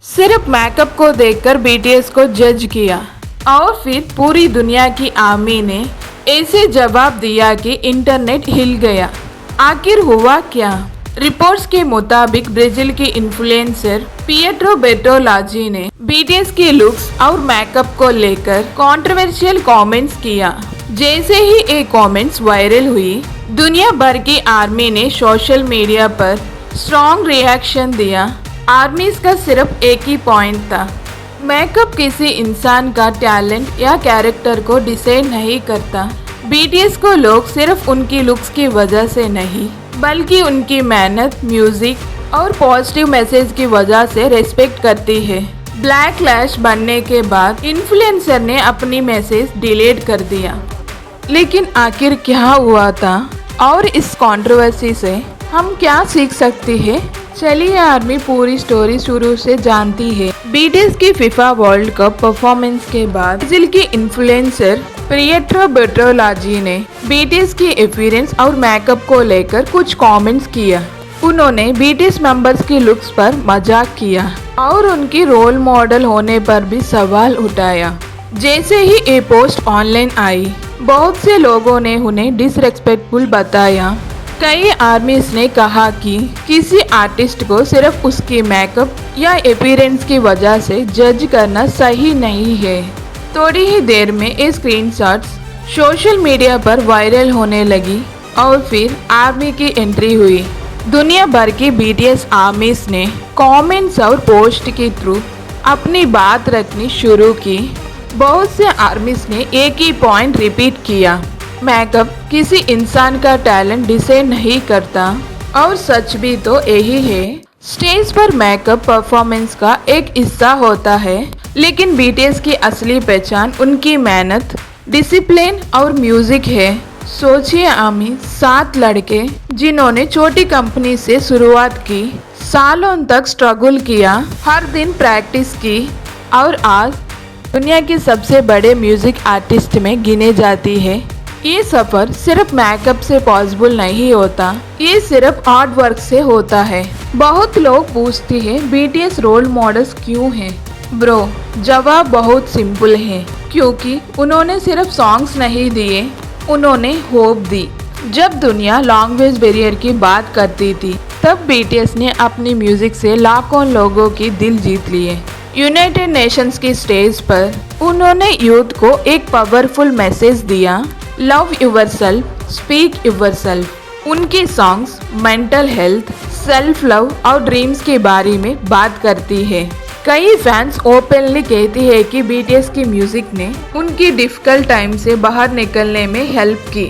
सिर्फ मेकअप को देखकर बीटीएस को जज किया और फिर पूरी दुनिया की आर्मी ने ऐसे जवाब दिया कि इंटरनेट हिल गया। आखिर हुआ क्या? रिपोर्ट्स के मुताबिक ब्राजील की इन्फ्लुएंसर पिएट्रो बेर्टोलाजी ने बीटीएस के लुक्स और मेकअप को लेकर कंट्रोवर्शियल कमेंट्स किया। जैसे ही ये कमेंट्स वायरल हुई, दुनिया भर की आर्मी ने सोशल मीडिया पर स्ट्रॉन्ग रिएक्शन दिया। आर्मीज का सिर्फ एक ही पॉइंट था, मेकअप किसी इंसान का टैलेंट या कैरेक्टर को डिसाइड नहीं करता। बीटीएस को लोग सिर्फ उनकी लुक्स की वजह से नहीं, बल्कि उनकी मेहनत, म्यूजिक और पॉजिटिव मैसेज की वजह से रेस्पेक्ट करती है। ब्लैक लैश बनने के बाद इन्फ्लुएंसर ने अपनी मैसेज डिलीट कर दिया। लेकिन आखिर क्या हुआ था और इस कंट्रोवर्सी से हम क्या सीख सकते हैं? चलिए आर्मी पूरी स्टोरी शुरू से जानती है। बीटीएस की फीफा वर्ल्ड कप परफॉर्मेंस के बाद ब्राजील की इन्फ्लुएंसर पिएट्रो बेर्टोलाजी ने बीटीएस की अपीयरेंस और मेकअप को लेकर कुछ कमेंट्स किया। उन्होंने बीटीएस मेंबर्स की लुक्स पर मजाक किया और उनकी रोल मॉडल होने पर भी सवाल उठाया। जैसे ही ये पोस्ट ऑनलाइन आई, बहुत से लोगों ने उन्हें डिसरेस्पेक्टफुल बताया। कई आर्मीज ने कहा कि किसी आर्टिस्ट को सिर्फ उसकी मेकअप या अपीयरेंस की वजह से जज करना सही नहीं है। थोड़ी ही देर में ये स्क्रीनशॉट्स सोशल मीडिया पर वायरल होने लगी और फिर आर्मी की एंट्री हुई। दुनिया भर की बीटीएस आर्मीज ने कमेंट्स और पोस्ट के थ्रू अपनी बात रखनी शुरू की। बहुत से आर्मीज ने एक ही पॉइंट रिपीट किया, मेकअप किसी इंसान का टैलेंट डिसाइड नहीं करता। और सच भी तो यही है। स्टेज पर मेकअप परफॉर्मेंस का एक हिस्सा होता है, लेकिन बीटीएस की असली पहचान उनकी मेहनत, डिसिप्लिन और म्यूजिक है। सोचिए आर्मी 7 लड़के जिन्होंने छोटी कंपनी से शुरुआत की, सालों तक स्ट्रगल किया, हर दिन प्रैक्टिस की और आज दुनिया के सबसे बड़े म्यूजिक आर्टिस्ट में गिने जाती है। ये सफर सिर्फ मेकअप से पॉसिबल नहीं होता, ये सिर्फ हार्ड वर्क से होता है। बहुत लोग पूछते हैं बीटीएस रोल मॉडल्स क्यों हैं? ब्रो, जवाब बहुत सिंपल है, क्योंकि उन्होंने सिर्फ सॉन्ग्स नहीं दिए, उन्होंने होप दी। जब दुनिया लैंग्वेज बैरियर की बात करती थी, तब बीटीएस ने अपनी म्यूजिक से लाखों लोगों की दिल जीत लिए। यूनाइटेड नेशंस की स्टेज पर उन्होंने यूथ को एक पावरफुल मैसेज दिया, लव योरसेल्फ, स्पीक योरसेल्फ। उनके songs mental health, self love और ड्रीम्स के बारे में बात करती है। कई फैंस ओपनली कहती है कि बीटीएस की म्यूजिक ने उनकी डिफिकल्ट टाइम से बाहर निकलने में हेल्प की।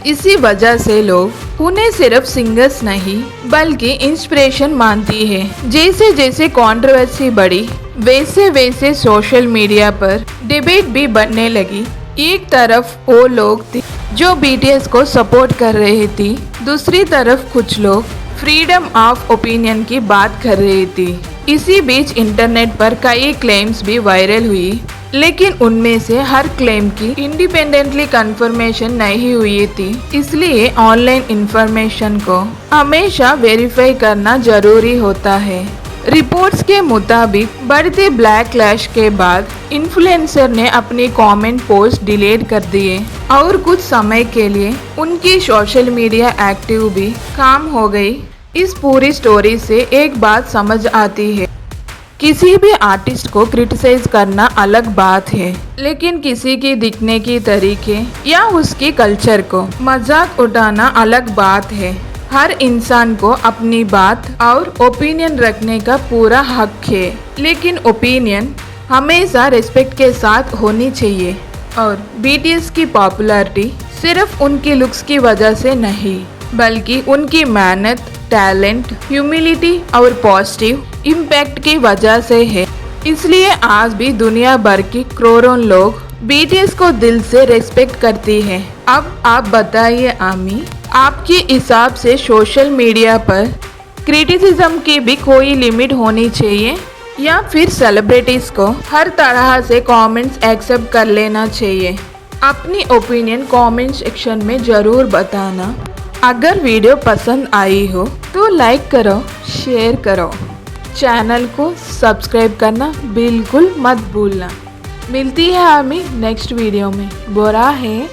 इसी वजह से लोग उन्हें सिर्फ सिंगर्स नहीं, बल्कि इंस्पिरेशन मानती है। जैसे जैसे कंट्रोवर्सी बढ़ी, वैसे वैसे सोशल मीडिया पर डिबेट भी बढ़ने लगी। एक तरफ वो लोग थे जो बीटीएस को सपोर्ट कर रहे थे, दूसरी तरफ कुछ लोग फ्रीडम ऑफ ओपिनियन की बात कर रहे थे। इसी बीच इंटरनेट पर कई क्लेम्स भी वायरल हुई, लेकिन उनमें से हर क्लेम की इंडिपेंडेंटली कंफर्मेशन नहीं हुई थी। इसलिए ऑनलाइन इंफॉर्मेशन को हमेशा वेरीफाई करना जरूरी होता है। रिपोर्ट्स के मुताबिक बढ़ते ब्लैक लैश के बाद इन्फ्लुएंसर ने अपनी कमेंट पोस्ट डिलीट कर दिए और कुछ समय के लिए उनकी सोशल मीडिया एक्टिव भी कम हो गई। इस पूरी स्टोरी से एक बात समझ आती है, किसी भी आर्टिस्ट को क्रिटिसाइज करना अलग बात है, लेकिन किसी की दिखने की तरीके या उसके कल्चर को मजाक उड़ाना अलग बात है। हर इंसान को अपनी बात और ओपिनियन रखने का पूरा हक है, लेकिन ओपिनियन हमेशा रिस्पेक्ट के साथ होनी चाहिए। और बीटीएस की पॉपुलैरिटी सिर्फ उनकी लुक्स की वजह से नहीं, बल्कि उनकी मेहनत, टैलेंट, ह्यूमिलिटी और पॉजिटिव इम्पैक्ट की वजह से है। इसलिए आज भी दुनिया भर की करोड़ों लोग बीटीएस को दिल से रेस्पेक्ट करती हैं। अब आप बताइए आमी, आपके हिसाब से सोशल मीडिया पर क्रिटिसिज्म की भी कोई लिमिट होनी चाहिए, या फिर सेलिब्रिटीज को हर तरह से कमेंट्स एक्सेप्ट कर लेना चाहिए? अपनी ओपिनियन कमेंट सेक्शन में ज़रूर बताना। अगर वीडियो पसंद आई हो तो लाइक करो, शेयर करो। चैनल को सब्सक्राइब करना बिल्कुल मत भूलना। मिलती है आर्मी नेक्स्ट वीडियो में। बुरा है।